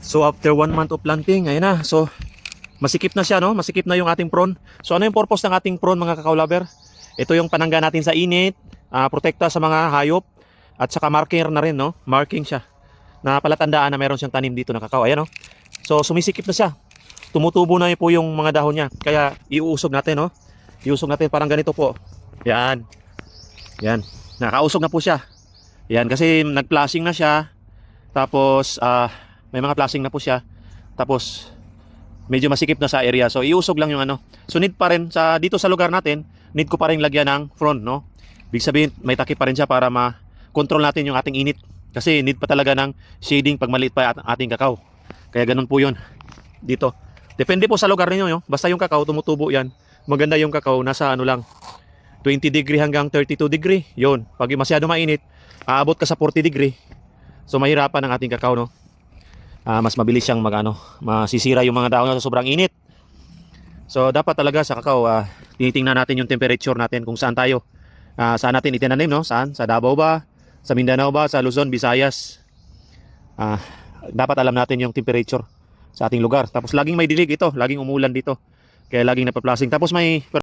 So after 1 month of planting, ayun na. So masikip na siya, no? Masikip na yung ating prawn. So ano yung purpose ng ating prawn, mga kakao lover? Ito yung panangga natin sa init, protekta sa mga hayop, at saka marker na rin, no? Marking siya na palatandaan na meron siyang tanim dito na kakao. Ayan, no? So sumisikip na siya. Tumutubo na po yung mga dahon niya. Kaya iuusog natin, no? Iusog natin parang ganito po. Yan. Yan. Nakausog na po siya. Yan, kasi nag-flashing na siya. Tapos may mga flashing na po siya. Tapos medyo masikip na sa area. So iusog lang yung ano. So need pa rin sa dito sa lugar natin, need ko pa rin lagyan ng front, no? Ibig sabihin may takip pa rin siya para ma-control natin yung ating init. Kasi need pa talaga ng shading pag maliit pa ating kakao. Kaya ganun po 'yon dito. Depende po sa lugar niyo, no? Basta yung kakao tumutubo 'yan. Maganda yung kakao nasa ano lang 20 degree hanggang 32 degree. 'Yon. Pag masyado mainit, aabot ka sa 40 degree. So mahirapan ang ating kakao, no? Mas mabilis siyang masisira yung mga dahon sa sobrang init. So dapat talaga sa kakao, tinitingnan natin yung temperature natin kung saan tayo. Saan natin itinanim, no? Saan? Sa Davao ba? Sa Mindanao ba? Sa Luzon, Visayas? Dapat alam natin yung temperature sa ating lugar. Tapos laging may dilig ito, laging umulan dito. Kaya laging napaplasing. Tapos may